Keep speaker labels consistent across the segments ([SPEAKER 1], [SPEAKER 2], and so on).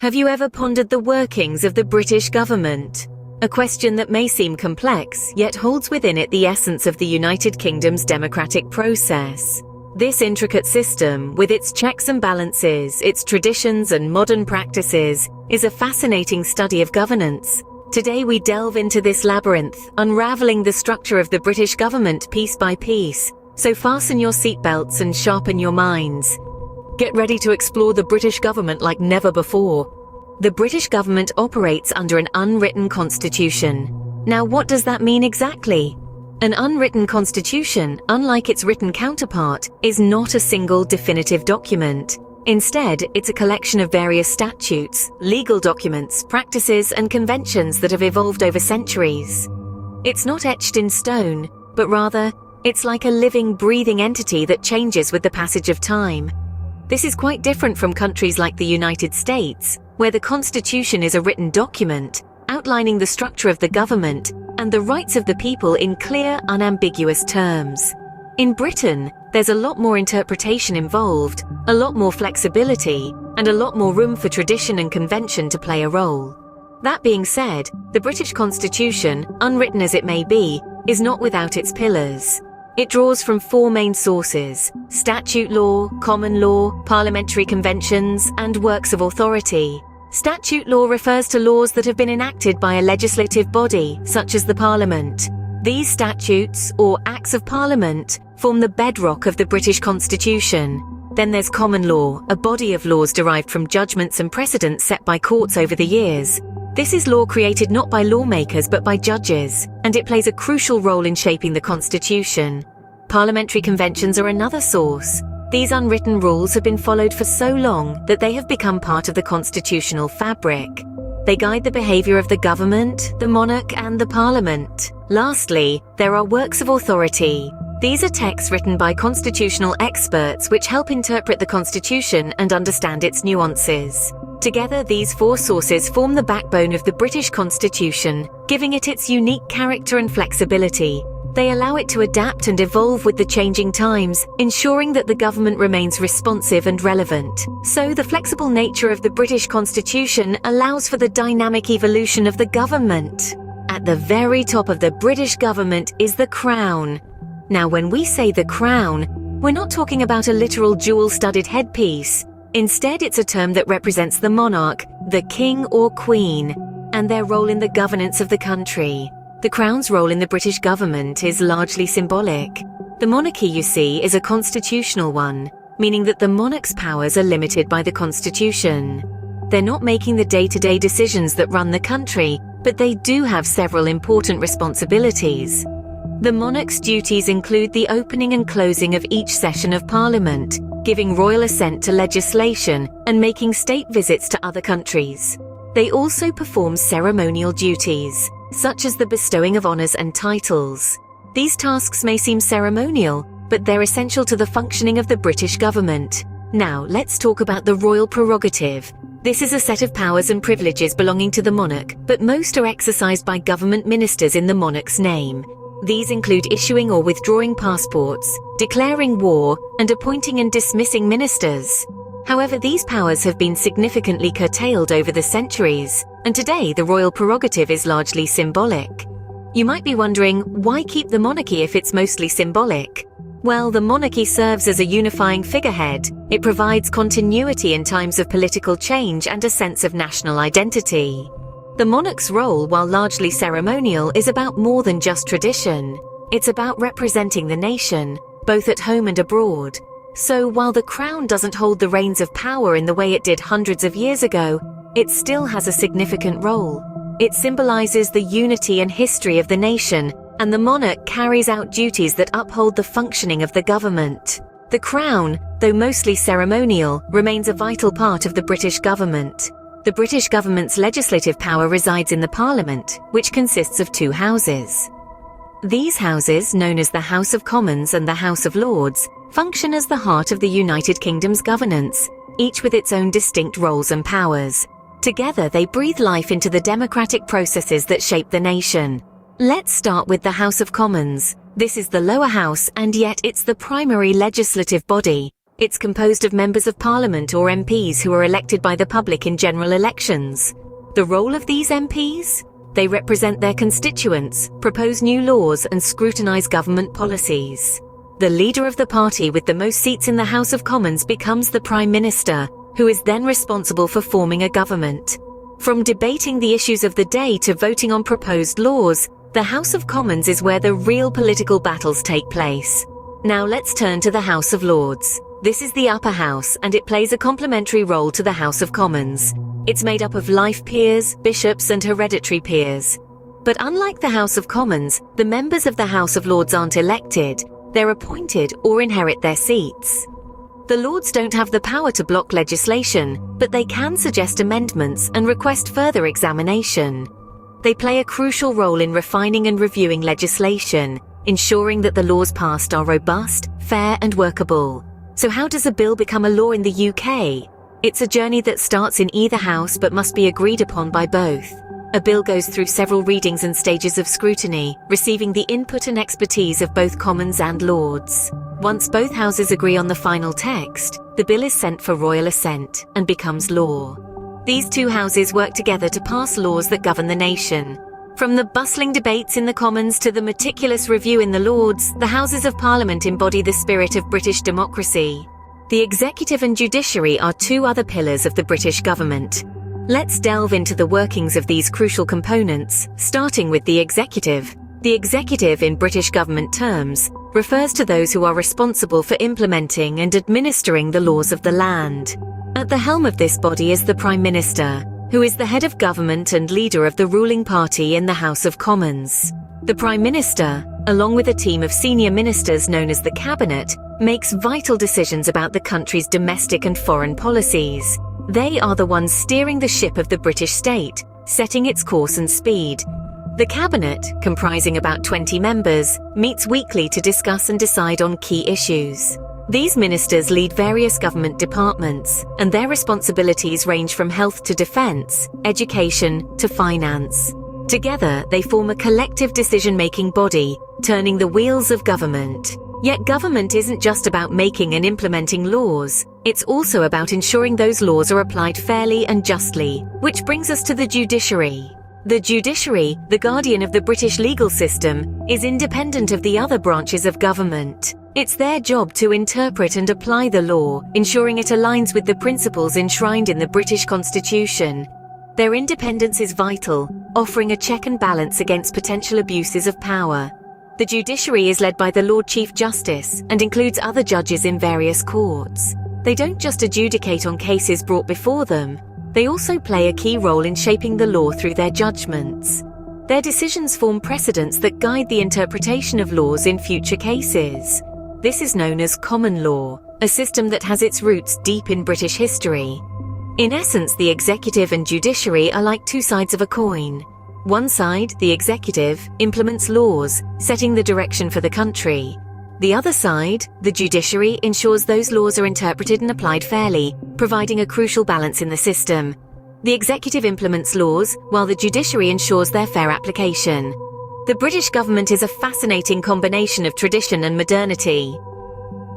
[SPEAKER 1] Have you ever pondered the workings of the British government? A question that may seem complex, yet holds within it the essence of the United Kingdom's democratic process. This intricate system, with its checks and balances, its traditions and modern practices, is a fascinating study of governance. Today we delve into this labyrinth, unraveling the structure of the British government piece by piece. So fasten your seatbelts and sharpen your minds. Get ready to explore the British government like never before. The British government operates under an unwritten constitution. Now, what does that mean exactly? An unwritten constitution, unlike its written counterpart, is not a single definitive document. Instead, it's a collection of various statutes, legal documents, practices, and conventions that have evolved over centuries. It's not etched in stone, but rather, it's like a living, breathing entity that changes with the passage of time. This is quite different from countries like the United States, where the Constitution is a written document outlining the structure of the government and the rights of the people in clear, unambiguous terms. In Britain, there's a lot more interpretation involved, a lot more flexibility, and a lot more room for tradition and convention to play a role. That being said, the British Constitution, unwritten as it may be, is not without its pillars. It draws from four main sources: statute law, common law, parliamentary conventions, and works of authority. Statute law refers to laws that have been enacted by a legislative body, such as the Parliament. These statutes, or Acts of Parliament, form the bedrock of the British Constitution. Then there's common law, a body of laws derived from judgments and precedents set by courts over the years. This is law created not by lawmakers but by judges, and it plays a crucial role in shaping the Constitution. Parliamentary conventions are another source. These unwritten rules have been followed for so long that they have become part of the constitutional fabric. They guide the behaviour of the government, the monarch, and the Parliament. Lastly, there are works of authority. These are texts written by constitutional experts which help interpret the Constitution and understand its nuances. Together, these four sources form the backbone of the British Constitution, giving it its unique character and flexibility. They allow it to adapt and evolve with the changing times, ensuring that the government remains responsive and relevant. So, the flexible nature of the British Constitution allows for the dynamic evolution of the government. At the very top of the British government is the Crown. Now, when we say the Crown, we're not talking about a literal jewel-studded headpiece. Instead, it's a term that represents the monarch, the king or queen, and their role in the governance of the country. The Crown's role in the British government is largely symbolic. The monarchy, you see, is a constitutional one, meaning that the monarch's powers are limited by the Constitution. They're not making the day-to-day decisions that run the country, but they do have several important responsibilities. The monarch's duties include the opening and closing of each session of Parliament, giving royal assent to legislation, and making state visits to other countries. They also perform ceremonial duties, such as the bestowing of honours and titles. These tasks may seem ceremonial, but they're essential to the functioning of the British government. Now, let's talk about the royal prerogative. This is a set of powers and privileges belonging to the monarch, but most are exercised by government ministers in the monarch's name. These include issuing or withdrawing passports, declaring war, and appointing and dismissing ministers. However, these powers have been significantly curtailed over the centuries, and today the royal prerogative is largely symbolic. You might be wondering, why keep the monarchy if it's mostly symbolic? Well, the monarchy serves as a unifying figurehead. It provides continuity in times of political change and a sense of national identity. The monarch's role, while largely ceremonial, is about more than just tradition. It's about representing the nation, both at home and abroad. So, while the Crown doesn't hold the reins of power in the way it did hundreds of years ago, it still has a significant role. It symbolizes the unity and history of the nation, and the monarch carries out duties that uphold the functioning of the government. The Crown, though mostly ceremonial, remains a vital part of the British government. The British government's legislative power resides in the Parliament, which consists of two houses. These houses, known as the House of Commons and the House of Lords, function as the heart of the United Kingdom's governance, each with its own distinct roles and powers. Together, they breathe life into the democratic processes that shape the nation. Let's start with the House of Commons. This is the lower house, and yet it's the primary legislative body. It's composed of members of parliament or MPs who are elected by the public in general elections. The role of these MPs? They represent their constituents, propose new laws, and scrutinize government policies. The leader of the party with the most seats in the House of Commons becomes the Prime Minister, who is then responsible for forming a government. From debating the issues of the day to voting on proposed laws, the House of Commons is where the real political battles take place. Now let's turn to the House of Lords. This is the upper house, and it plays a complementary role to the House of Commons. It's made up of life peers, bishops, and hereditary peers. But unlike the House of Commons, the members of the House of Lords aren't elected. They're appointed or inherit their seats. The Lords don't have the power to block legislation, but they can suggest amendments and request further examination. They play a crucial role in refining and reviewing legislation, ensuring that the laws passed are robust, fair, and workable. So how does a bill become a law in the UK? It's a journey that starts in either house but must be agreed upon by both. A bill goes through several readings and stages of scrutiny, receiving the input and expertise of both Commons and Lords. Once both houses agree on the final text, the bill is sent for royal assent and becomes law. These two houses work together to pass laws that govern the nation. From the bustling debates in the Commons to the meticulous review in the Lords, the Houses of Parliament embody the spirit of British democracy. The executive and judiciary are two other pillars of the British government. Let's delve into the workings of these crucial components, starting with the executive. The executive, in British government terms, refers to those who are responsible for implementing and administering the laws of the land. At the helm of this body is the Prime Minister, who is the head of government and leader of the ruling party in the House of Commons. The Prime Minister, along with a team of senior ministers known as the Cabinet, makes vital decisions about the country's domestic and foreign policies. They are the ones steering the ship of the British state, setting its course and speed. The Cabinet, comprising about 20 members, meets weekly to discuss and decide on key issues. These ministers lead various government departments, and their responsibilities range from health to defence, education to finance. Together, they form a collective decision-making body, turning the wheels of government. Yet government isn't just about making and implementing laws, it's also about ensuring those laws are applied fairly and justly, which brings us to the judiciary. The judiciary, the guardian of the British legal system, is independent of the other branches of government. It's their job to interpret and apply the law, ensuring it aligns with the principles enshrined in the British Constitution. Their independence is vital, offering a check and balance against potential abuses of power. The judiciary is led by the Lord Chief Justice and includes other judges in various courts. They don't just adjudicate on cases brought before them, they also play a key role in shaping the law through their judgments. Their decisions form precedents that guide the interpretation of laws in future cases. This is known as common law, a system that has its roots deep in British history. In essence, the executive and judiciary are like two sides of a coin. One side, the executive, implements laws, setting the direction for the country. The other side, the judiciary, ensures those laws are interpreted and applied fairly, providing a crucial balance in the system. The executive implements laws, while the judiciary ensures their fair application. The British government is a fascinating combination of tradition and modernity.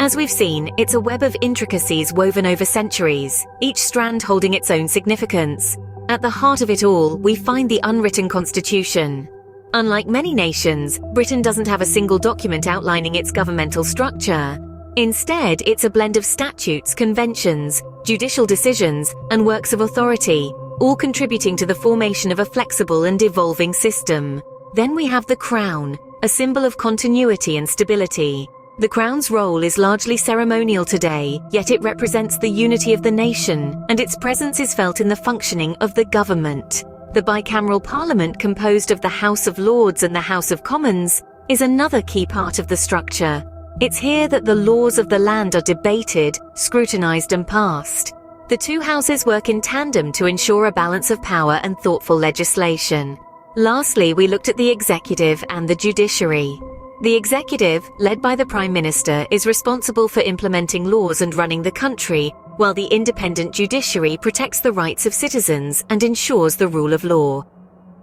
[SPEAKER 1] As we've seen, it's a web of intricacies woven over centuries, each strand holding its own significance. At the heart of it all, we find the unwritten constitution. Unlike many nations, Britain doesn't have a single document outlining its governmental structure. Instead, it's a blend of statutes, conventions, judicial decisions, and works of authority, all contributing to the formation of a flexible and evolving system. Then we have the Crown, a symbol of continuity and stability. The Crown's role is largely ceremonial today, yet it represents the unity of the nation, and its presence is felt in the functioning of the government. The bicameral parliament, composed of the House of Lords and the House of Commons, is another key part of the structure. It's here that the laws of the land are debated, scrutinised and passed. The two houses work in tandem to ensure a balance of power and thoughtful legislation. Lastly, we looked at the executive and the judiciary. The executive, led by the Prime Minister, is responsible for implementing laws and running the country, while the independent judiciary protects the rights of citizens and ensures the rule of law.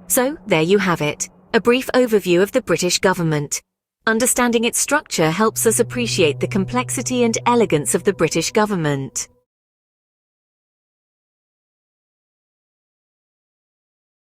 [SPEAKER 1] So, there you have it, a brief overview of the British government. Understanding its structure helps us appreciate the complexity and elegance of the British government.